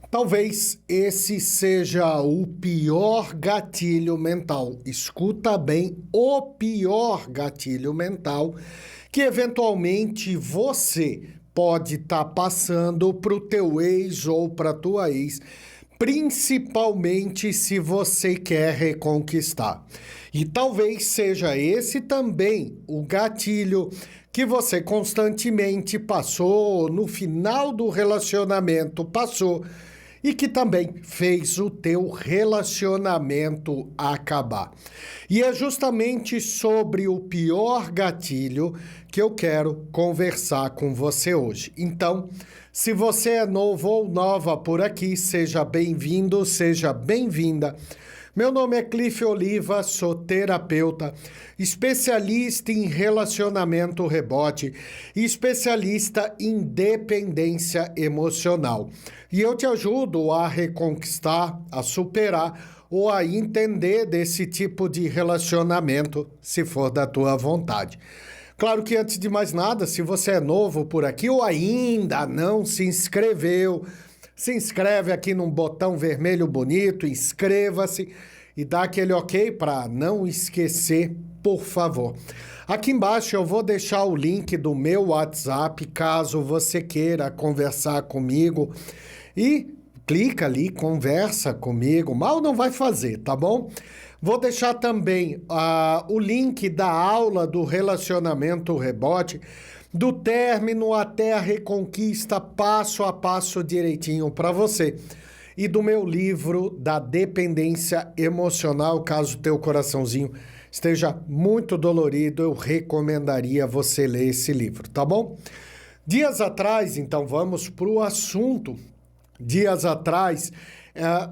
Talvez esse seja o pior gatilho mental. Escuta bem, o pior gatilho mental que eventualmente você pode estar passando para o teu ex ou para a tua ex, principalmente se você quer reconquistar. E talvez seja esse também o gatilho que você constantemente passou, no final do relacionamento passou, e que também fez o teu relacionamento acabar. E é justamente sobre o pior gatilho que eu quero conversar com você hoje. Então, se você é novo ou nova por aqui, seja bem-vindo, seja bem-vinda. Meu nome é Cliff Oliva, sou terapeuta, especialista em relacionamento rebote e especialista em dependência emocional. E eu te ajudo a reconquistar, a superar ou a entender desse tipo de relacionamento, se for da tua vontade. Claro que antes de mais nada, se você é novo por aqui ou ainda não se inscreveu, se inscreve aqui num botão vermelho bonito, inscreva-se e dá aquele ok para não esquecer, por favor. Aqui embaixo eu vou deixar o link do meu WhatsApp, caso você queira conversar comigo. E clica ali, conversa comigo, mal não vai fazer, tá bom? Vou deixar também o link da aula do relacionamento rebote, do término até a reconquista, passo a passo direitinho para você. E do meu livro da dependência emocional, caso teu coraçãozinho esteja muito dolorido, eu recomendaria você ler esse livro, tá bom? Dias atrás, então vamos para o assunto. Dias atrás,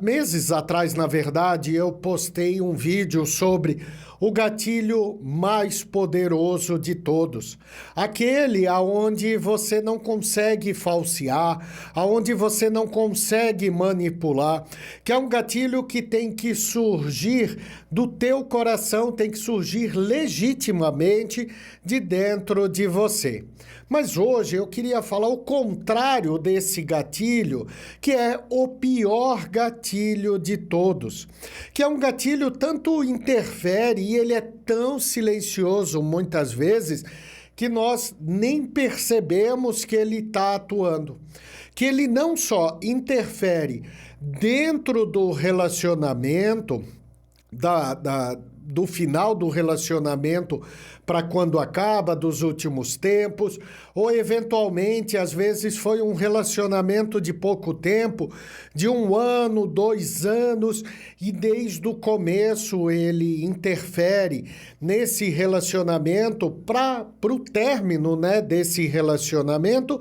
meses atrás, na verdade, eu postei um vídeo sobre o gatilho mais poderoso de todos. Aquele aonde você não consegue falsear, aonde você não consegue manipular, que é um gatilho que tem que surgir do teu coração, tem que surgir legitimamente de dentro de você. Mas hoje eu queria falar o contrário desse gatilho, que é o pior gatilho de todos, que é um gatilho tanto interfere e ele é tão silencioso muitas vezes que nós nem percebemos que ele está atuando. Que ele não só interfere dentro do relacionamento, do final do relacionamento para quando acaba, dos últimos tempos, ou eventualmente, às vezes foi um relacionamento de pouco tempo, de 1 ano, 2 anos, e desde o começo ele interfere nesse relacionamento para o término, né, desse relacionamento,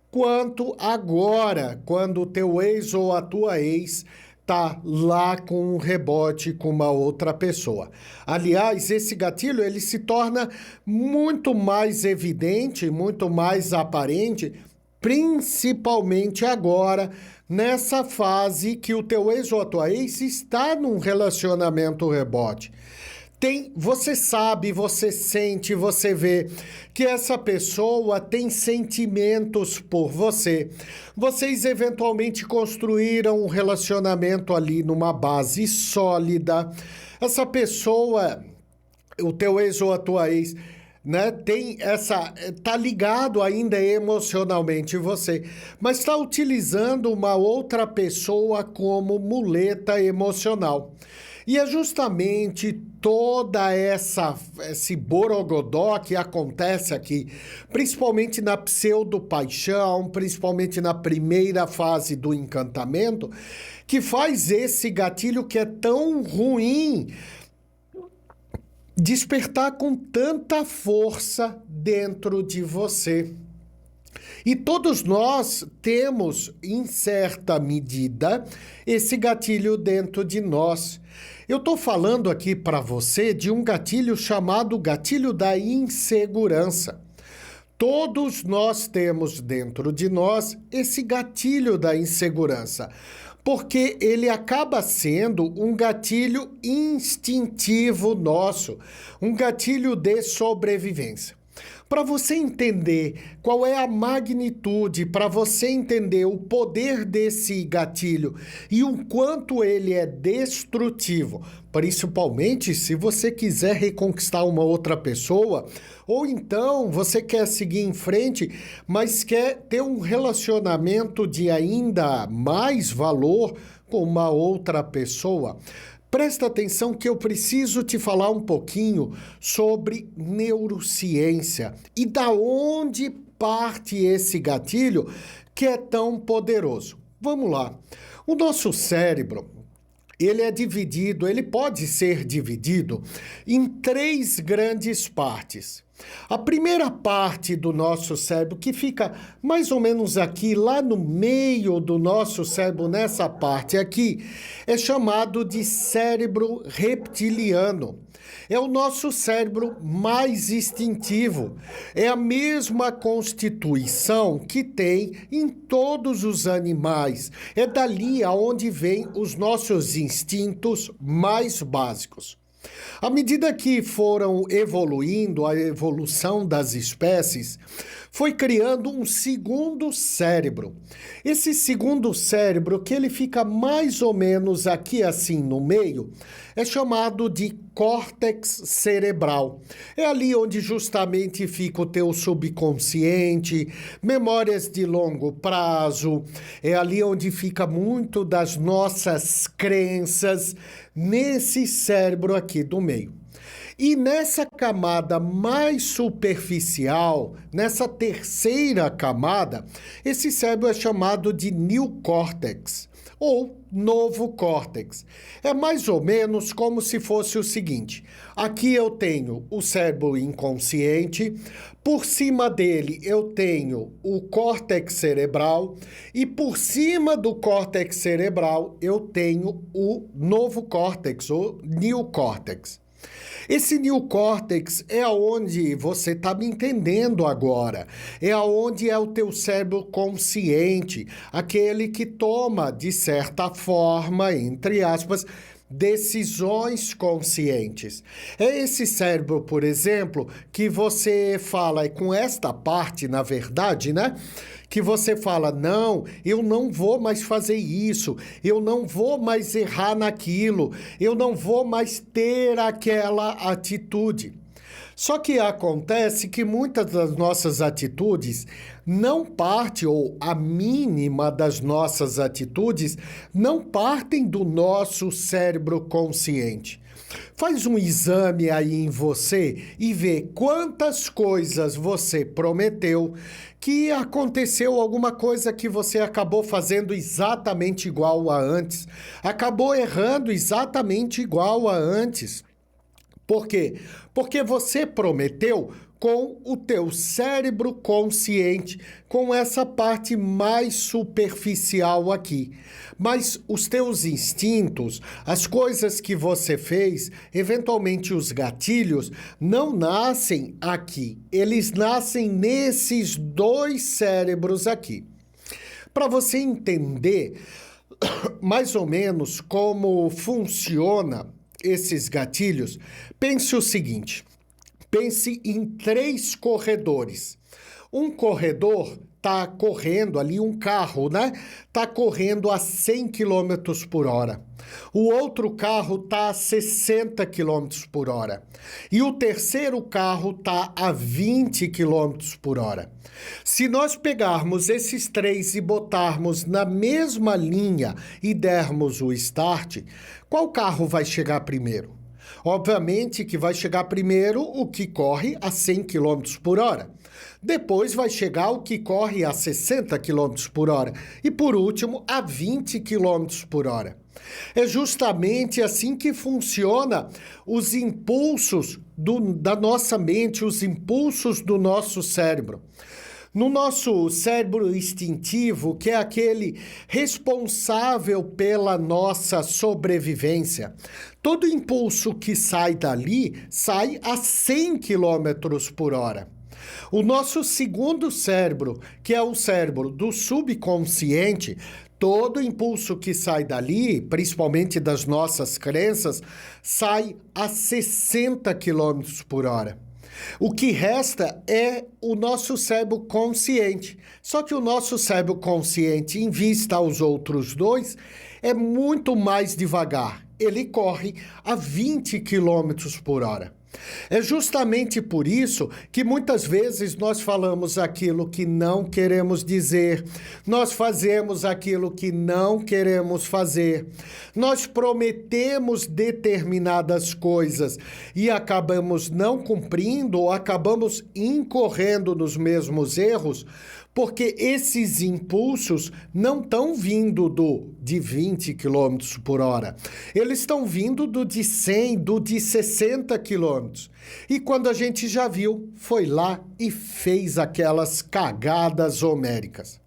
quanto agora, quando o teu ex ou a tua ex tá lá com um rebote com uma outra pessoa. Aliás, esse gatilho ele se torna muito mais evidente, muito mais aparente, principalmente agora, nessa fase que o teu ex ou a tua ex está num relacionamento rebote. Você sabe, você sente, você vê que essa pessoa tem sentimentos por você. Vocês eventualmente construíram um relacionamento ali numa base sólida. Essa pessoa, o teu ex ou a tua ex, né, tá ligado ainda emocionalmente você, mas está utilizando uma outra pessoa como muleta emocional. E é justamente toda esse borogodó que acontece aqui, principalmente na pseudo-paixão, principalmente na primeira fase do encantamento, que faz esse gatilho que é tão ruim despertar com tanta força dentro de você. E todos nós temos, em certa medida, esse gatilho dentro de nós. Eu estou falando aqui para você de um gatilho chamado gatilho da insegurança. Todos nós temos dentro de nós esse gatilho da insegurança, porque ele acaba sendo um gatilho instintivo nosso, um gatilho de sobrevivência. Para você entender qual é a magnitude, para você entender o poder desse gatilho e o quanto ele é destrutivo, principalmente se você quiser reconquistar uma outra pessoa, ou então você quer seguir em frente, mas quer ter um relacionamento de ainda mais valor com uma outra pessoa. Presta atenção que eu preciso te falar um pouquinho sobre neurociência e da onde parte esse gatilho que é tão poderoso. Vamos lá. O nosso cérebro, ele pode ser dividido em 3 grandes partes. A primeira parte do nosso cérebro, que fica mais ou menos aqui, lá no meio do nosso cérebro, nessa parte aqui, é chamado de cérebro reptiliano. É o nosso cérebro mais instintivo. É a mesma constituição que tem em todos os animais. É dali aonde vêm os nossos instintos mais básicos. À medida que foram evoluindo, a evolução das espécies foi criando um segundo cérebro. Esse segundo cérebro, que ele fica mais ou menos aqui assim no meio, é chamado de córtex cerebral. É ali onde justamente fica o teu subconsciente, memórias de longo prazo, é ali onde fica muito das nossas crenças, nesse cérebro aqui do meio. E nessa camada mais superficial, nessa terceira camada, esse cérebro é chamado de neocórtex, ou novo córtex. É mais ou menos como se fosse o seguinte: aqui eu tenho o cérebro inconsciente, por cima dele eu tenho o córtex cerebral e por cima do córtex cerebral eu tenho o novo córtex, o neocórtex. Esse neocórtex é aonde você está me entendendo agora. É aonde é o teu cérebro consciente, aquele que toma, de certa forma, entre aspas, decisões conscientes. É esse cérebro, por exemplo, que você fala, e com esta parte, na verdade, né? Que você fala, não, eu não vou mais fazer isso, eu não vou mais errar naquilo, eu não vou mais ter aquela atitude. Só que acontece que muitas das nossas atitudes não partem, ou a mínima das nossas atitudes, não partem do nosso cérebro consciente. Faz um exame aí em você e vê quantas coisas você prometeu que aconteceu alguma coisa que você acabou fazendo exatamente igual a antes, acabou errando exatamente igual a antes. Por quê? Porque você prometeu com o teu cérebro consciente, com essa parte mais superficial aqui. Mas os teus instintos, as coisas que você fez, eventualmente os gatilhos, não nascem aqui. Eles nascem nesses 2 cérebros aqui. Para você entender mais ou menos como funciona esses gatilhos, pense o seguinte: pense em 3 corredores. Um corredor está correndo ali, um carro, né? Está correndo a 100 km por hora. O outro carro está a 60 km por hora. E o terceiro carro está a 20 km por hora. Se nós pegarmos esses 3 e botarmos na mesma linha e dermos o start, qual carro vai chegar primeiro? Obviamente que vai chegar primeiro o que corre a 100 km por hora. Depois vai chegar o que corre a 60 km por hora. E por último, a 20 km por hora. É justamente assim que funciona os impulsos da nossa mente, os impulsos do nosso cérebro. No nosso cérebro instintivo, que é aquele responsável pela nossa sobrevivência, todo impulso que sai dali sai a 100 km por hora. O nosso segundo cérebro, que é o cérebro do subconsciente, todo impulso que sai dali, principalmente das nossas crenças, sai a 60 km por hora. O que resta é o nosso cérebro consciente. Só que o nosso cérebro consciente, em vista aos outros dois, é muito mais devagar. Ele corre a 20 quilômetros por hora. É justamente por isso que muitas vezes nós falamos aquilo que não queremos dizer, nós fazemos aquilo que não queremos fazer, nós prometemos determinadas coisas e acabamos não cumprindo ou acabamos incorrendo nos mesmos erros, porque esses impulsos não estão vindo de 20 km por hora. Eles estão vindo do de 100, do de 60 km. E quando a gente já viu, foi lá e fez aquelas cagadas homéricas.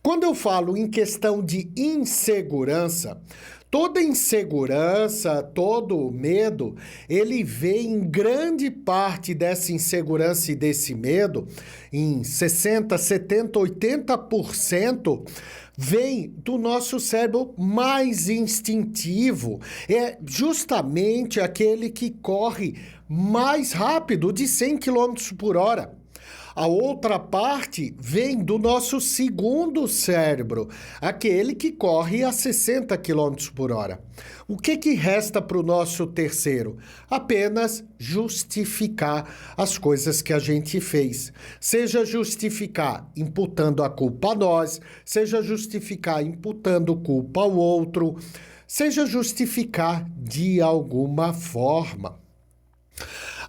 Quando eu falo em questão de insegurança, toda insegurança, todo medo, ele vem em grande parte dessa insegurança e desse medo, em 60, 70, 80%, vem do nosso cérebro mais instintivo. É justamente aquele que corre mais rápido, de 100 km por hora. A outra parte vem do nosso segundo cérebro, aquele que corre a 60 km por hora. O que resta para o nosso terceiro? Apenas justificar as coisas que a gente fez. Seja justificar imputando a culpa a nós, seja justificar imputando culpa ao outro, seja justificar de alguma forma.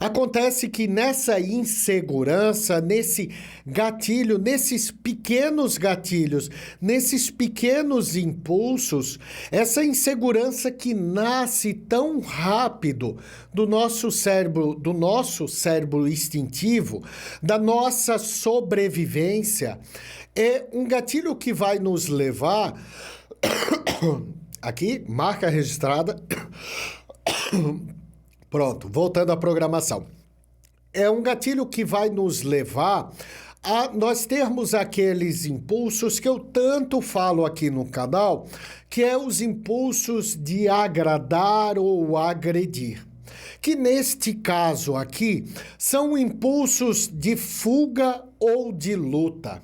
Acontece que nessa insegurança, nesse gatilho, nesses pequenos gatilhos, nesses pequenos impulsos, essa insegurança que nasce tão rápido do nosso cérebro instintivo, da nossa sobrevivência, é um gatilho que vai nos levar... Aqui, marca registrada... Pronto, voltando à programação. É um gatilho que vai nos levar a nós termos aqueles impulsos que eu tanto falo aqui no canal, que é os impulsos de agradar ou agredir. Que neste caso aqui são impulsos de fuga ou de luta.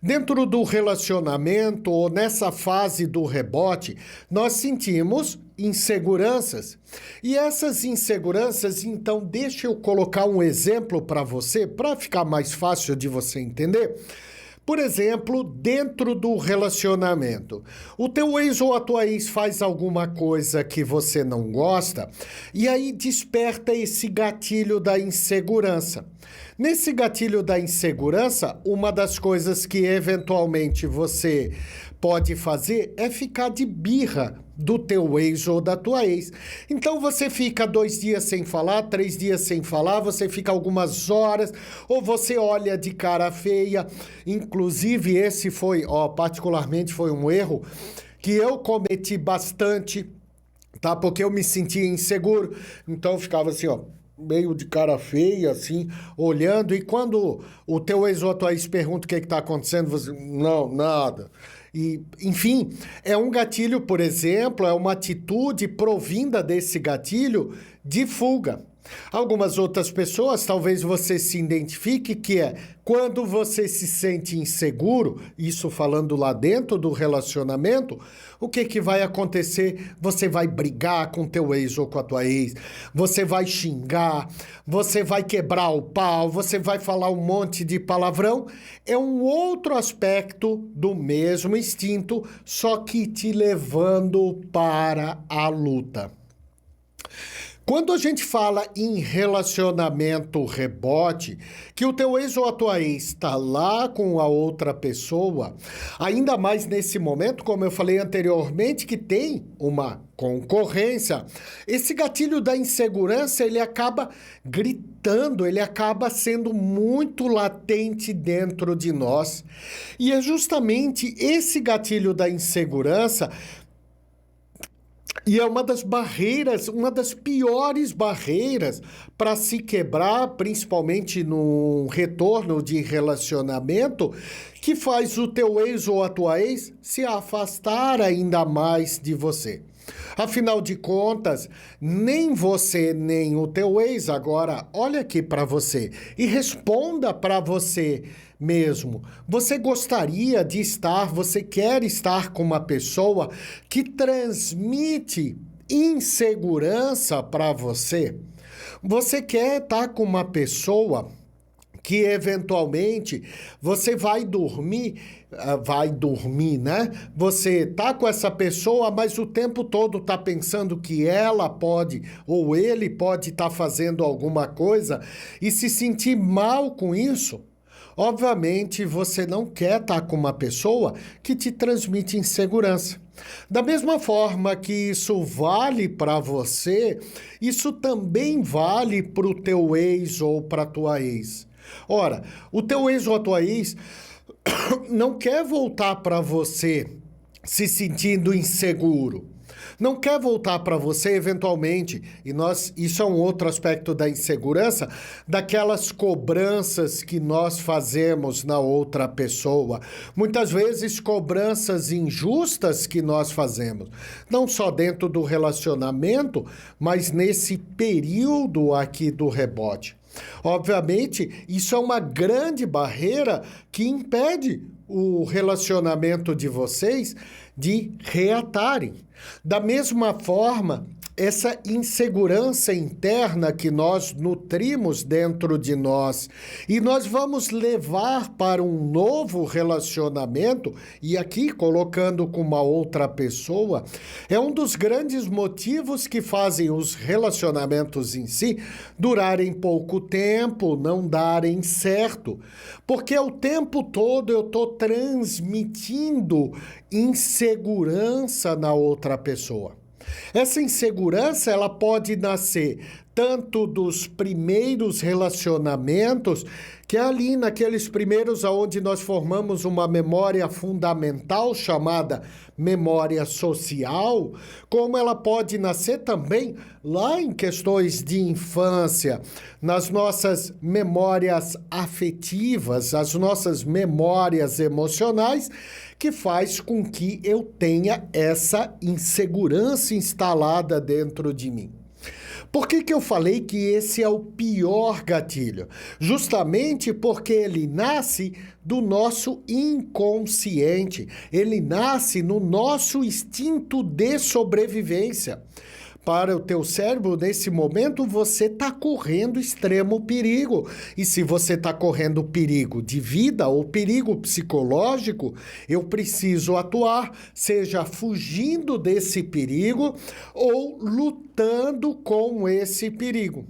Dentro do relacionamento ou nessa fase do rebote, nós sentimos inseguranças. E essas inseguranças, então, deixa eu colocar um exemplo para você, para ficar mais fácil de você entender. Por exemplo, dentro do relacionamento, o teu ex ou a tua ex faz alguma coisa que você não gosta e aí desperta esse gatilho da insegurança. Nesse gatilho da insegurança, uma das coisas que eventualmente você pode fazer é ficar de birra do teu ex ou da tua ex. Então você fica 2 dias sem falar, 3 dias sem falar, você fica algumas horas, ou você olha de cara feia. Inclusive esse foi, particularmente foi um erro que eu cometi bastante, tá? Porque eu me sentia inseguro, então eu ficava assim, meio de cara feia, assim, olhando, e quando o teu ex ou a tua ex pergunta o que está acontecendo, você, não, nada. E, enfim, é um gatilho, por exemplo, é uma atitude provinda desse gatilho de fuga. Algumas outras pessoas, talvez você se identifique, que é quando você se sente inseguro, isso falando lá dentro do relacionamento, o que vai acontecer? Você vai brigar com teu ex ou com a tua ex, você vai xingar, você vai quebrar o pau, você vai falar um monte de palavrão. É um outro aspecto do mesmo instinto, só que te levando para a luta. Quando a gente fala em relacionamento rebote, que o teu ex ou a tua ex está lá com a outra pessoa, ainda mais nesse momento, como eu falei anteriormente, que tem uma concorrência, esse gatilho da insegurança, ele acaba gritando, ele acaba sendo muito latente dentro de nós. E é justamente esse gatilho da insegurança. E é uma das barreiras, uma das piores barreiras para se quebrar, principalmente no retorno de relacionamento, que faz o teu ex ou a tua ex se afastar ainda mais de você. Afinal de contas, nem você, nem o teu ex agora olha aqui para você e responda para você mesmo. Você gostaria de estar, você quer estar com uma pessoa que transmite insegurança para você? Você quer estar com uma pessoa que eventualmente você vai dormir, né? Você tá com essa pessoa, mas o tempo todo tá pensando que ela pode ou ele pode estar fazendo alguma coisa e se sentir mal com isso? Obviamente, você não quer estar com uma pessoa que te transmite insegurança. Da mesma forma que isso vale para você, isso também vale para o teu ex ou para a tua ex. Ora, o teu ex ou a tua ex não quer voltar para você se sentindo inseguro. Não quer voltar para você eventualmente, isso é um outro aspecto da insegurança, daquelas cobranças que nós fazemos na outra pessoa. Muitas vezes cobranças injustas que nós fazemos, não só dentro do relacionamento, mas nesse período aqui do rebote. Obviamente, isso é uma grande barreira que impede o relacionamento de vocês de reatarem. Da mesma forma, essa insegurança interna que nós nutrimos dentro de nós e nós vamos levar para um novo relacionamento, e aqui colocando com uma outra pessoa, é um dos grandes motivos que fazem os relacionamentos em si durarem pouco tempo, não darem certo, porque o tempo todo eu estou transmitindo insegurança na outra pessoa. Essa insegurança, ela pode nascer tanto dos primeiros relacionamentos, que é ali naqueles primeiros onde nós formamos uma memória fundamental chamada memória social, como ela pode nascer também lá em questões de infância, nas nossas memórias afetivas, as nossas memórias emocionais, que faz com que eu tenha essa insegurança instalada dentro de mim. Por que eu falei que esse é o pior gatilho? Justamente porque ele nasce do nosso inconsciente, ele nasce no nosso instinto de sobrevivência. Para o teu cérebro, nesse momento, você está correndo extremo perigo. E se você está correndo perigo de vida ou perigo psicológico, eu preciso atuar, seja fugindo desse perigo ou lutando com esse perigo.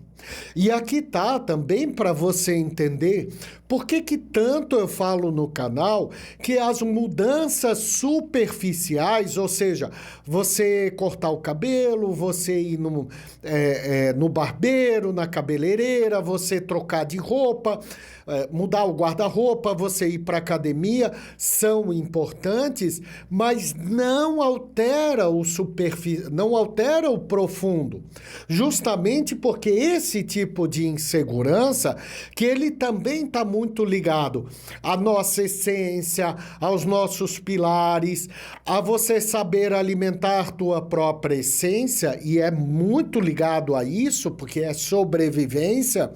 E aqui tá também para você entender por que tanto eu falo no canal que as mudanças superficiais, ou seja, você cortar o cabelo, você ir no barbeiro, na cabeleireira, você trocar de roupa, mudar o guarda-roupa, você ir para academia, são importantes, mas não altera não altera o profundo. Justamente porque esse tipo de insegurança, que ele também está muito ligado à nossa essência, aos nossos pilares, a você saber alimentar tua própria essência, e é muito ligado a isso, porque é sobrevivência.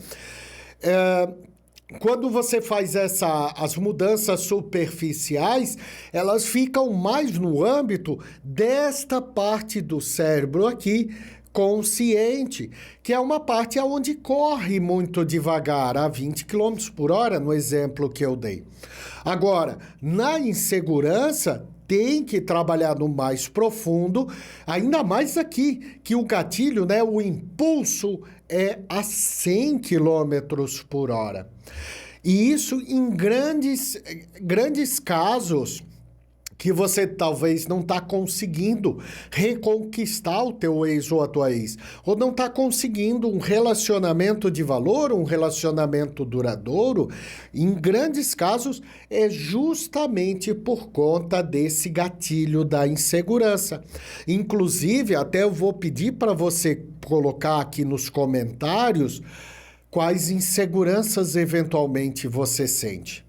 Quando você faz as mudanças superficiais, elas ficam mais no âmbito desta parte do cérebro aqui, consciente, que é uma parte onde corre muito devagar, a 20 km por hora, no exemplo que eu dei. Agora, na insegurança, tem que trabalhar no mais profundo, ainda mais aqui, que o gatilho, né, o impulso é a 100 km por hora. E isso em grandes casos que você talvez não está conseguindo reconquistar o teu ex ou a tua ex, ou não está conseguindo um relacionamento de valor, um relacionamento duradouro, em grandes casos é justamente por conta desse gatilho da insegurança. Inclusive, até eu vou pedir para você colocar aqui nos comentários quais inseguranças eventualmente você sente.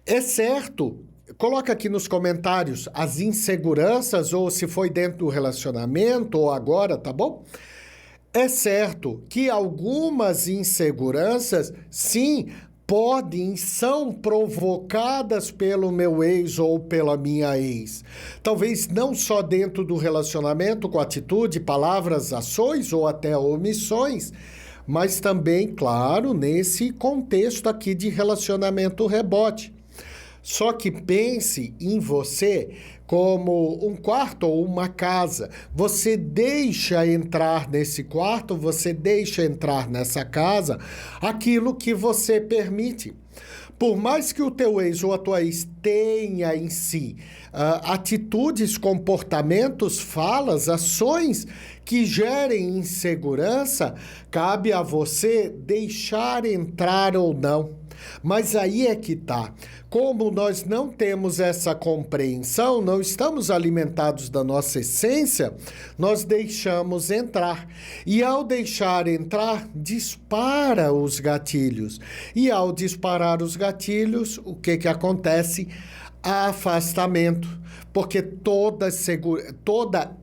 É certo, Coloca aqui nos comentários as inseguranças, ou se foi dentro do relacionamento, ou agora, tá bom? É certo que algumas inseguranças, sim, são provocadas pelo meu ex ou pela minha ex. Talvez não só dentro do relacionamento, com atitude, palavras, ações ou até omissões, mas também, claro, nesse contexto aqui de relacionamento rebote. Só que pense em você como um quarto ou uma casa. Você deixa entrar nesse quarto, você deixa entrar nessa casa aquilo que você permite. Por mais que o teu ex ou a tua ex tenha em si atitudes, comportamentos, falas, ações que gerem insegurança, cabe a você deixar entrar ou não. Mas aí é que tá. Como nós não temos essa compreensão, não estamos alimentados da nossa essência, nós deixamos entrar. E ao deixar entrar, dispara os gatilhos. E ao disparar os gatilhos, o que acontece? Afastamento. Porque toda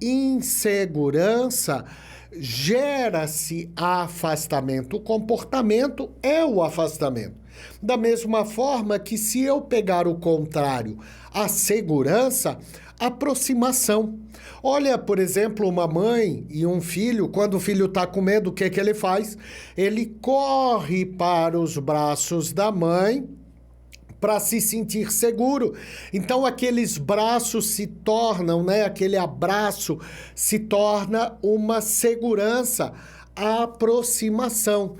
insegurança gera-se afastamento. O comportamento é o afastamento. Da mesma forma que se eu pegar o contrário, a segurança, aproximação. Olha, por exemplo, uma mãe e um filho, quando o filho está com medo, o que ele faz? Ele corre para os braços da mãe para se sentir seguro. Então aqueles braços se tornam, aquele abraço se torna uma segurança, a aproximação.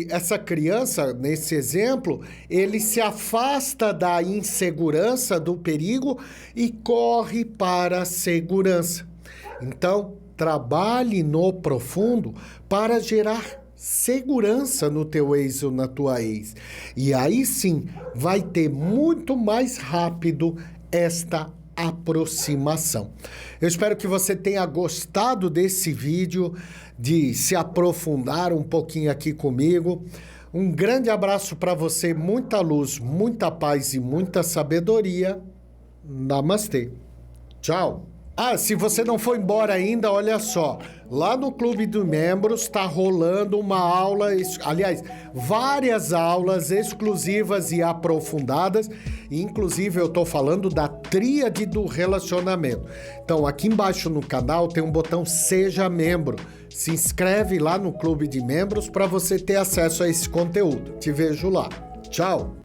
Essa criança, nesse exemplo, ele se afasta da insegurança, do perigo e corre para a segurança. Então, trabalhe no profundo para gerar segurança no teu ex ou na tua ex. E aí sim, vai ter muito mais rápido esta aproximação. Eu espero que você tenha gostado desse vídeo, de se aprofundar um pouquinho aqui comigo. Um grande abraço para você, muita luz, muita paz e muita sabedoria. Namastê. Tchau. Se você não foi embora ainda, olha só. Lá no Clube de Membros está rolando uma aula, aliás, várias aulas exclusivas e aprofundadas. Inclusive, eu estou falando da tríade do relacionamento. Então, aqui embaixo no canal tem um botão Seja Membro. Se inscreve lá no Clube de Membros para você ter acesso a esse conteúdo. Te vejo lá. Tchau.